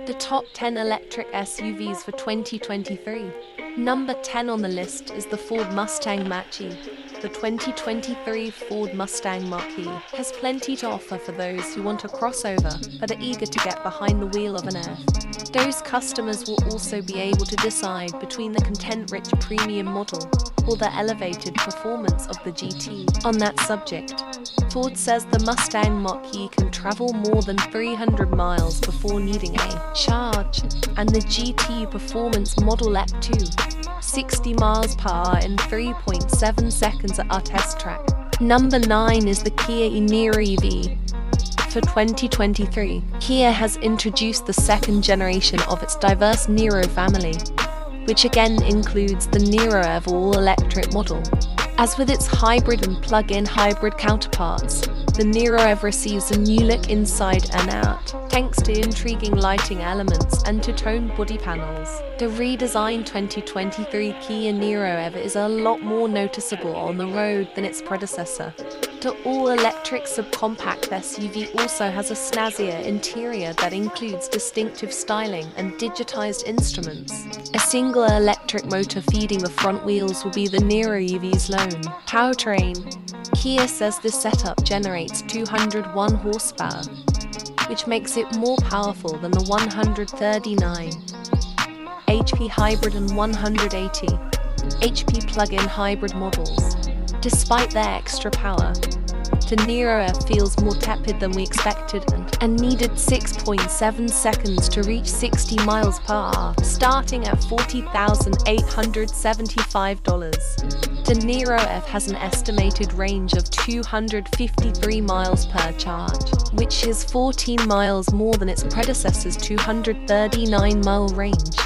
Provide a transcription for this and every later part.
The top 10 electric SUVs for 2023. Number 10 on the list is the Ford Mustang Mach-E. The 2023 Ford Mustang Mach-E has plenty to offer for those who want a crossover but are eager to get behind the wheel of an F. Those customers will also be able to decide between the content-rich premium model or the elevated performance of the GT. On that subject, Ford says the Mustang Mach-E can travel more than 300 miles before needing a charge, and the GT Performance Model EP 2, 60 miles per hour in 3.7 seconds at our test track. Number 9 is the Kia e-Niro EV. For 2023, Kia has introduced the second generation of its diverse Niro family, which again includes the Niro EV all-electric model. As with its hybrid and plug-in hybrid counterparts, the Niro EV receives a new look inside and out, thanks to intriguing lighting elements and two-tone body panels. The redesigned 2023 Kia Niro EV is a lot more noticeable on the road than its predecessor. The all-electric subcompact SUV also has a snazzier interior that includes distinctive styling and digitized instruments. A single electric motor feeding the front wheels will be the Niro EV's lone powertrain. Kia says this setup generates 201 horsepower, which makes it more powerful than the 139 HP hybrid and 180 HP plug-in hybrid models. Despite their extra power, the Niro EV feels more tepid than we expected and needed 6.7 seconds to reach 60 miles per hour, starting at $40,875. The Niro EV has an estimated range of 253 miles per charge, which is 14 miles more than its predecessor's 239-mile range.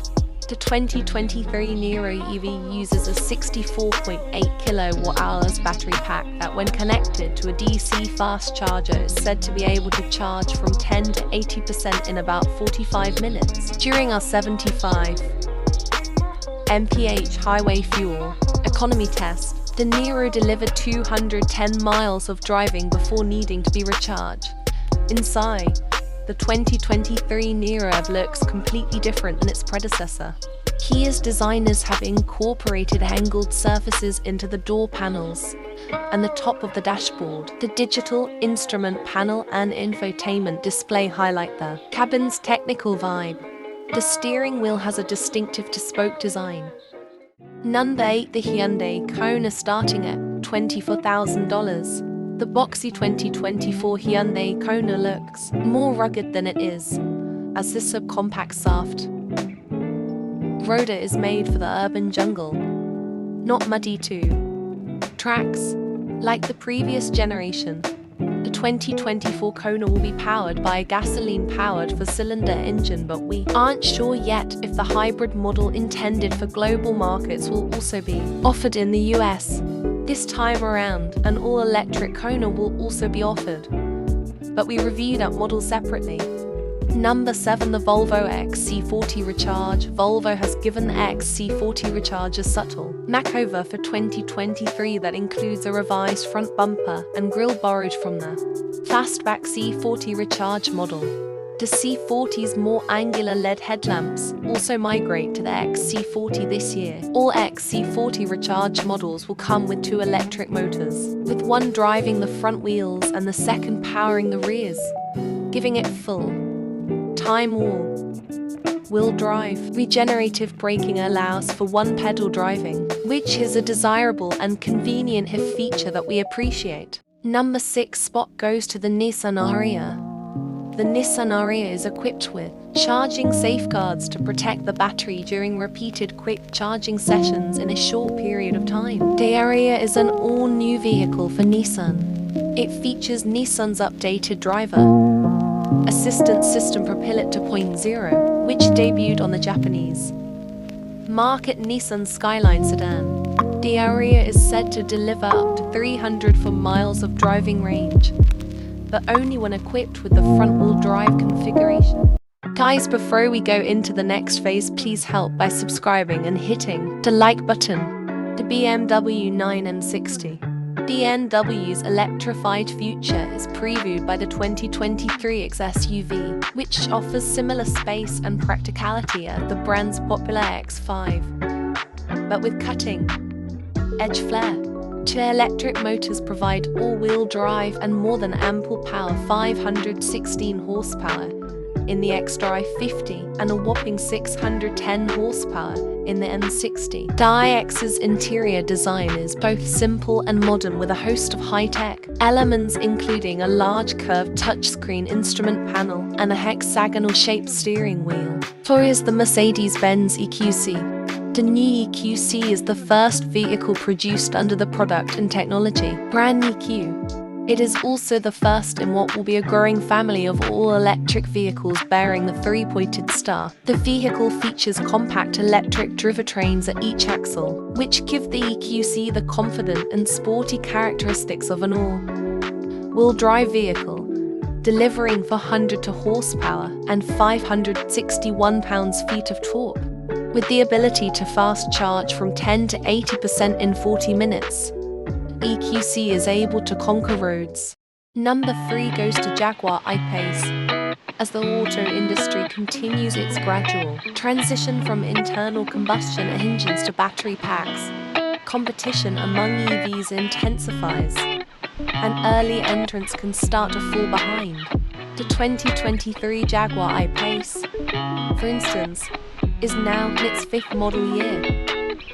The 2023 Niro EV uses a 64.8 kWh battery pack that, when connected to a DC fast charger, is said to be able to charge from 10 to 80% in about 45 minutes. During our 75 mph highway fuel economy test, the Niro delivered 210 miles of driving before needing to be recharged. Inside, the 2023 Niro EV looks completely different than its predecessor. Kia's designers have incorporated angled surfaces into the door panels and the top of the dashboard. The digital instrument panel and infotainment display highlight the cabin's technical vibe. The steering wheel has a distinctive spoke design. Number 8, the Hyundai Kona, starting at $24,000. The boxy 2024 Hyundai Kona looks more rugged than it is, as this subcompact soft roader is made for the urban jungle, not muddy too. Tracks. Like the previous generation, the 2024 Kona will be powered by a gasoline-powered four-cylinder engine, but we aren't sure yet if the hybrid model intended for global markets will also be offered in the US. This time around, an all-electric Kona will also be offered, but we reviewed that model separately. Number 7, the Volvo XC40 Recharge. Volvo has given the XC40 Recharge a subtle makeover for 2023 that includes a revised front bumper and grille borrowed from the fastback C40 Recharge model. The C40's more angular LED headlamps also migrate to the XC40 this year. All XC40 Recharge models will come with 2 electric motors, with one driving the front wheels and the second powering the rears, giving it full time all-wheel drive. Regenerative braking allows for one-pedal driving, which is a desirable and convenient feature that we appreciate. Number 6 spot goes to the Nissan Ariya. The Nissan Ariya is equipped with charging safeguards to protect the battery during repeated quick charging sessions in a short period of time. The Ariya is an all-new vehicle for Nissan. It features Nissan's updated driver assistance system Propellet 2.0, which debuted on the Japanese market Nissan Skyline sedan. The Ariya is said to deliver up to 304 miles of driving range, but only when equipped with the front-wheel drive configuration. Guys, before we go into the next phase, please help by subscribing and hitting the like button. The BMW 9M60 BMW's electrified future is previewed by the 2023 X SUV, which offers similar space and practicality as the brand's popular X5, but with cutting-edge flair. Two electric motors provide all-wheel drive and more than ample power, 516 horsepower in the X-Drive 50 and a whopping 610 horsepower in the M60. The iX's interior design is both simple and modern, with a host of high-tech elements including a large curved touchscreen instrument panel and a hexagonal-shaped steering wheel. So is the Mercedes-Benz EQC. The new EQC is the first vehicle produced under the product and technology brand EQ. It is also the first in what will be a growing family of all-electric vehicles bearing the three-pointed star. The vehicle features compact electric drivetrains at each axle, which give the EQC the confident and sporty characteristics of an all-wheel drive vehicle, delivering 400 horsepower and 561 pounds-feet of torque. With the ability to fast charge from 10 to 80% in 40 minutes, EQC is able to conquer roads. Number 3 goes to Jaguar I-Pace. As the auto industry continues its gradual transition from internal combustion engines to battery packs, competition among EVs intensifies, and early entrants can start to fall behind. The 2023 Jaguar I-Pace, for instance, is now in its 5th model year,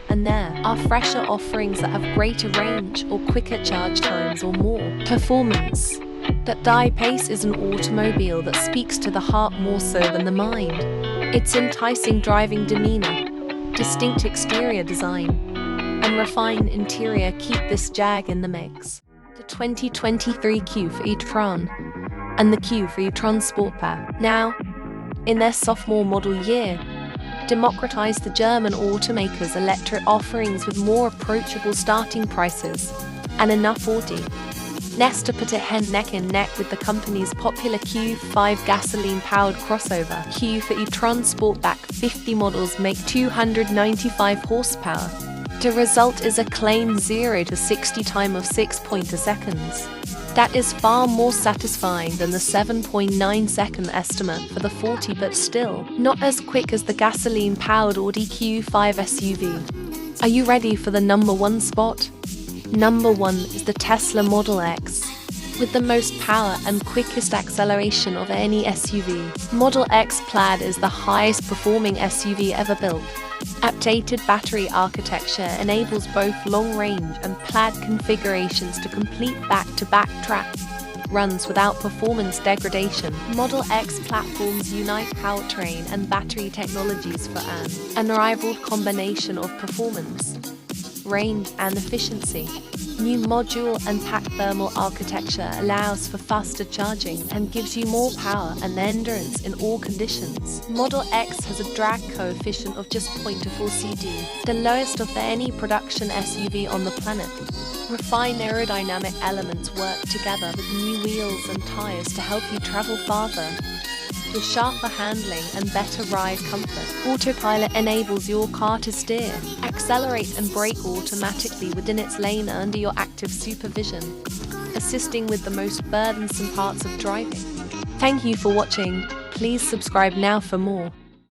and there are fresher offerings that have greater range or quicker charge times or more performance. That the I-Pace is an automobile that speaks to the heart more so than the mind. Its enticing driving demeanor, distinct exterior design, and refined interior keep this Jag in the mix. The 2023 Q4 E-tron and the Q4 E-tron Sportback, now in their sophomore model year, democratize the German automaker's electric offerings with more approachable starting prices and enough Audi to put it neck and neck with the company's popular Q5 gasoline-powered crossover. Q4 E-tron Sportback 50 models make 295 horsepower. The result is a claimed 0 to 60 time of 6.2 seconds. That is far more satisfying than the 7.9 second estimate for the 40, but still not as quick as the gasoline-powered Audi Q5 SUV. Are you ready for the number 1 spot? Number 1 is the Tesla Model X. With the most power and quickest acceleration of any SUV, Model X Plaid is the highest performing SUV ever built. Updated battery architecture enables both long-range and Plaid configurations to complete back-to-back track runs without performance degradation. Model X platforms unite powertrain and battery technologies for an unrivaled combination of performance, range, and efficiency. New module and pack thermal architecture allows for faster charging and gives you more power and endurance in all conditions. Model X has a drag coefficient of just 0.24 CD, the lowest of any production SUV on the planet. Refined aerodynamic elements work together with new wheels and tires to help you travel farther. With sharper handling and better ride comfort, Autopilot enables your car to steer, accelerate and brake automatically within its lane under your active supervision, assisting with the most burdensome parts of driving. Thank you for watching. Please subscribe now for more.